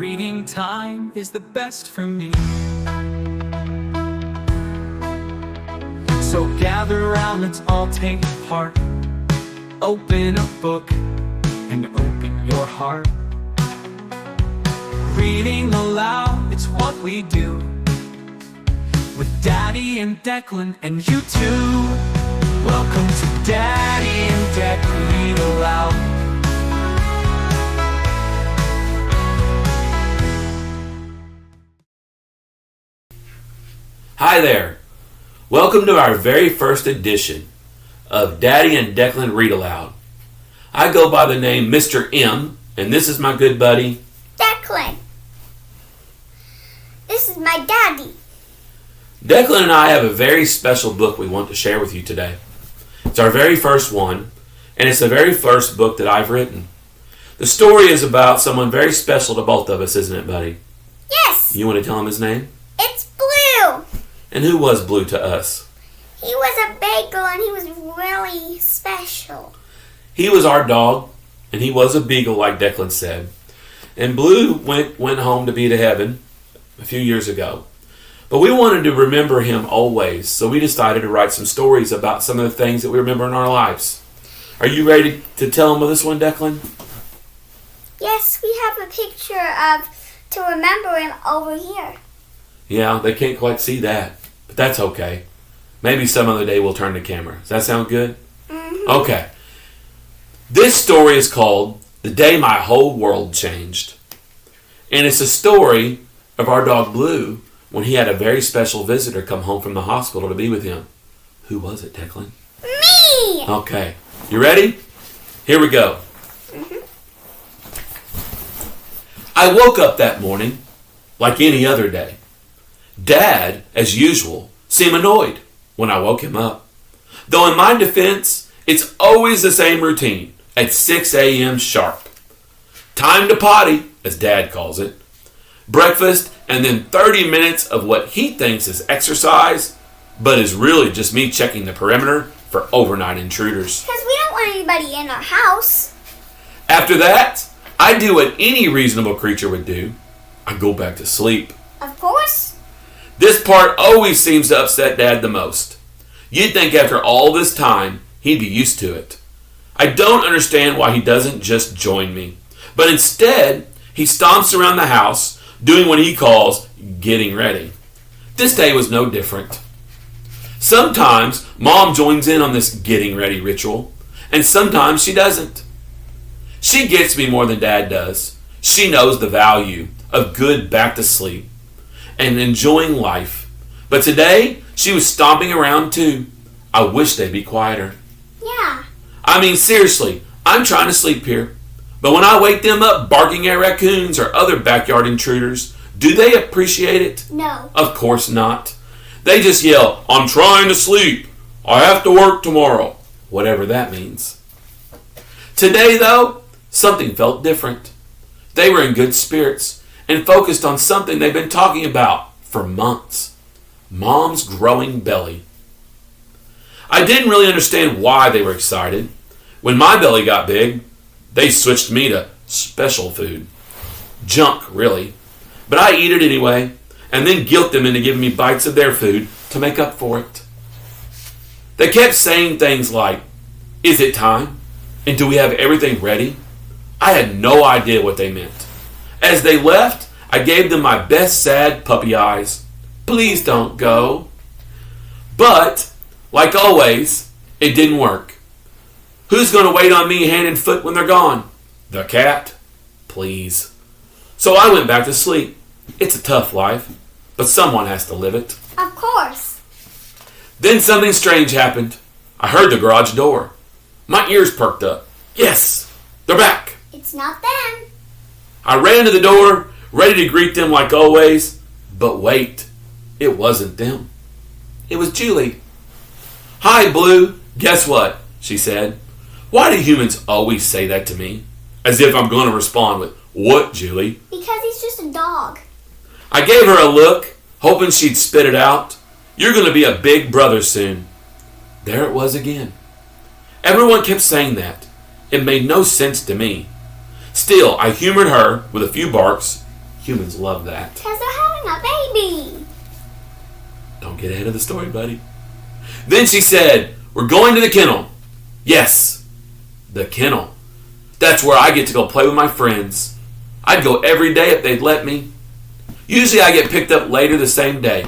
Reading time is the best for me. So gather around, let's all take part. Open a book and open your heart. Reading aloud, it's what we do. With Daddy and Declyn and you too. Welcome to Daddy and Declyn Read Aloud. Hi there. Welcome to our very first edition of Daddy and Declyn Read Aloud. I go by the name Mr. M, and this is my good buddy Declyn. This is my daddy. Declyn and I have a very special book we want to share with you today. It's our very first one, and it's the very first book that I've written. The story is about someone very special to both of us, isn't it, buddy? Yes. You want to tell him his name? It's Blue. And who was Blue to us? He was a beagle and he was really special. He was our dog, and he was a beagle, like Declyn said. And Blue went home to be to heaven a few years ago. But we wanted to remember him always, so we decided to write some stories about some of the things that we remember in our lives. Are you ready to tell him this one, Declyn? Yes, we have a picture of to remember him over here. Yeah, they can't quite see that, but that's okay. Maybe some other day we'll turn the camera. Does that sound good? Mm-hmm. Okay. This story is called The Day My Whole World Changed. And it's a story of our dog Blue when he had a very special visitor come home from the hospital to be with him. Who was it, Declyn? Me! Okay. You ready? Here we go. Mm-hmm. I woke up that morning like any other day. Dad, as usual, seemed annoyed when I woke him up. Though in my defense, it's always the same routine at 6 a.m. sharp. Time to potty, as Dad calls it. Breakfast, and then 30 minutes of what he thinks is exercise, but is really just me checking the perimeter for overnight intruders. Because we don't want anybody in our house. After that, I do what any reasonable creature would do. I go back to sleep. Of course. This part always seems to upset Dad the most. You'd think after all this time, he'd be used to it. I don't understand why he doesn't just join me. But instead, he stomps around the house, doing what he calls getting ready. This day was no different. Sometimes, Mom joins in on this getting ready ritual, and sometimes she doesn't. She gets me more than Dad does. She knows the value of good back to sleep and enjoying life. But today, she was stomping around too. I wish they'd be quieter. Yeah. I mean, seriously, I'm trying to sleep here. But when I wake them up barking at raccoons or other backyard intruders, do they appreciate it? No. Of course not. They just yell, "I'm trying to sleep. I have to work tomorrow." Whatever that means. Today, though, something felt different. They were in good spirits and focused on something they've been talking about for months. Mom's growing belly. I didn't really understand why they were excited. When my belly got big, they switched me to special food. Junk, really. But I eat it anyway, and then guilt them into giving me bites of their food to make up for it. They kept saying things like, "Is it time? And do we have everything ready?" I had no idea what they meant. As they left, I gave them my best sad puppy eyes. Please don't go. But, like always, it didn't work. Who's going to wait on me hand and foot when they're gone? The cat? Please. So I went back to sleep. It's a tough life, but someone has to live it. Of course. Then something strange happened. I heard the garage door. My ears perked up. Yes, they're back. It's not them. I ran to the door, ready to greet them like always. But wait, it wasn't them. It was Julie. "Hi, Blue. Guess what?" she said. Why do humans always say that to me? As if I'm going to respond with, "What, Julie?" Because he's just a dog. I gave her a look, hoping she'd spit it out. "You're going to be a big brother soon." There it was again. Everyone kept saying that. It made no sense to me. Still, I humored her with a few barks Humans love that. Because they're having a baby. Don't get ahead of the story, buddy. Then she said, "We're going to the kennel." Yes, the kennel. That's where I get to go play with my friends. I'd go every day if they'd let me. Usually I get picked up later the same day.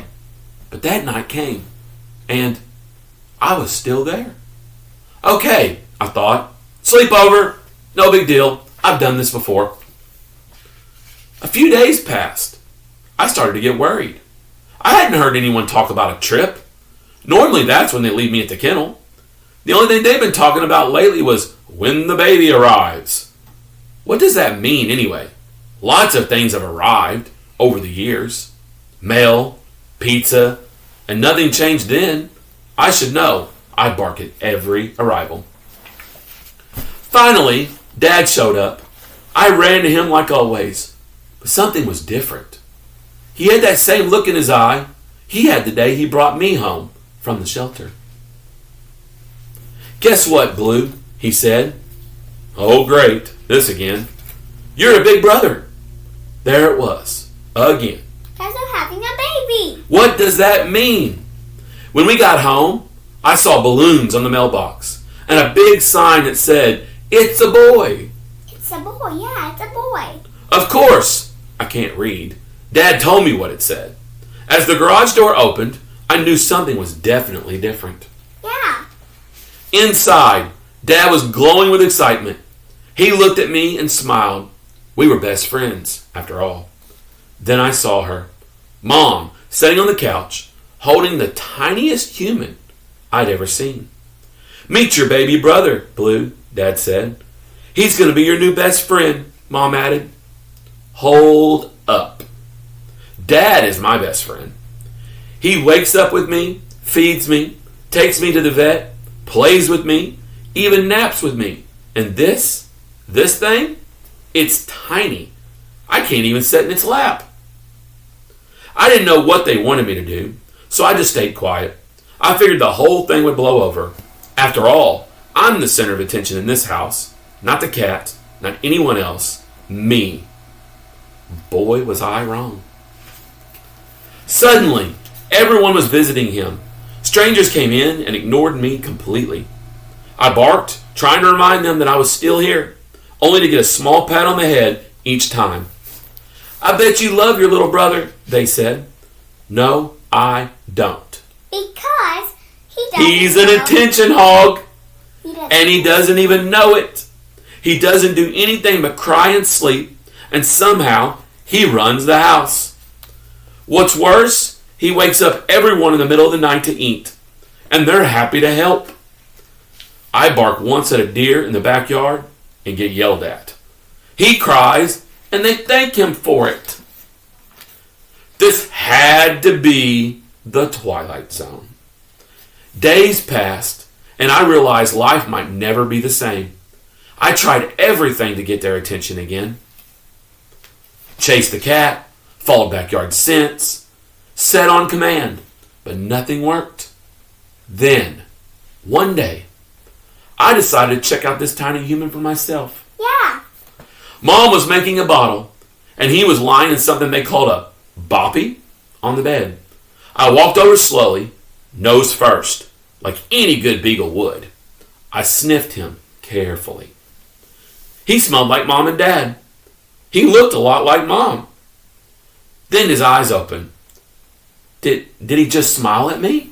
But that night came, and I was still there. Okay, I thought. Sleepover. No big deal. I've done this before. A few days passed. I started to get worried. I hadn't heard anyone talk about a trip. Normally that's when they leave me at the kennel. The only thing they've been talking about lately was when the baby arrives. What does that mean anyway? Lots of things have arrived over the years. Mail, pizza, and nothing changed then. I should know. I bark at every arrival. Finally, Dad showed up. I ran to him like always. But something was different. He had that same look in his eye he had the day he brought me home from the shelter. "Guess what, Blue?" he said. "Oh, great. This again. You're a big brother." There it was. Again. Because they're having a baby. What does that mean? When we got home, I saw balloons on the mailbox and a big sign that said, "It's a boy." It's a boy, yeah, it's a boy. Of course. I can't read. Dad told me what it said. As the garage door opened, I knew something was definitely different. Yeah. Inside, Dad was glowing with excitement. He looked at me and smiled. We were best friends, after all. Then I saw her, Mom, sitting on the couch, holding the tiniest human I'd ever seen. "Meet your baby brother, Blue," Dad said. "He's going to be your new best friend," Mom added. Hold up. Dad is my best friend. He wakes up with me, feeds me, takes me to the vet, plays with me, even naps with me. And this thing, it's tiny. I can't even sit in its lap. I didn't know what they wanted me to do, so I just stayed quiet. I figured the whole thing would blow over. After all, I'm the center of attention in this house. Not the cat, not anyone else. Me. Boy, was I wrong. Suddenly, everyone was visiting him. Strangers came in and ignored me completely. I barked, trying to remind them that I was still here, only to get a small pat on the head each time. "I bet you love your little brother," they said. "No, I don't." Because he doesn't He's an know. attention hog, He and he doesn't even know it. He doesn't do anything but cry and sleep, and somehow he runs the house. What's worse, he wakes up everyone in the middle of the night to eat, and they're happy to help. I bark once at a deer in the backyard and get yelled at. He cries, and they thank him for it. This had to be the Twilight Zone. Days passed, and I realized life might never be the same. I tried everything to get their attention again. Chased the cat, followed backyard scents, set on command, but nothing worked. Then, one day, I decided to check out this tiny human for myself. Yeah. Mom was making a bottle, and he was lying in something they called a boppy on the bed. I walked over slowly, nose first, like any good beagle would. I sniffed him carefully. He smelled like Mom and Dad. He looked a lot like Mom. Then his eyes opened. Did he just smile at me?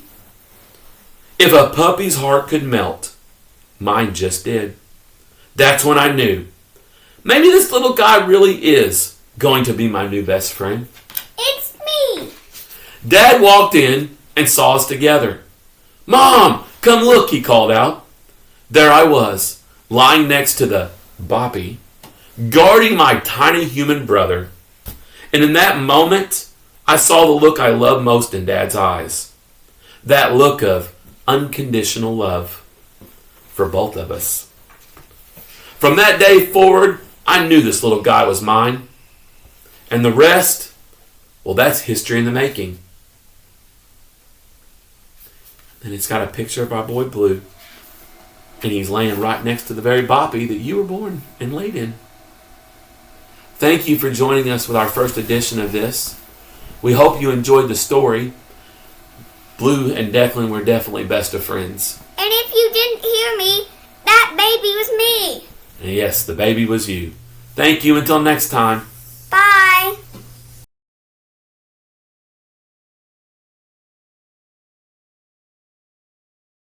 If a puppy's heart could melt, mine just did. That's when I knew. Maybe this little guy really is going to be my new best friend. It's me. Dad walked in and saw us together. "Mom, come look," he called out. There I was, lying next to the boppy, guarding my tiny human brother. And in that moment, I saw the look I love most in Dad's eyes. That look of unconditional love for both of us. From that day forward, I knew this little guy was mine. And the rest, well, that's history in the making. And it's got a picture of our boy Blue. And he's laying right next to the very boppy that you were born and laid in. Thank you for joining us with our first edition of this. We hope you enjoyed the story. Blue and Declyn were definitely best of friends. And if you didn't hear me, that baby was me. And yes, the baby was you. Thank you. Until next time.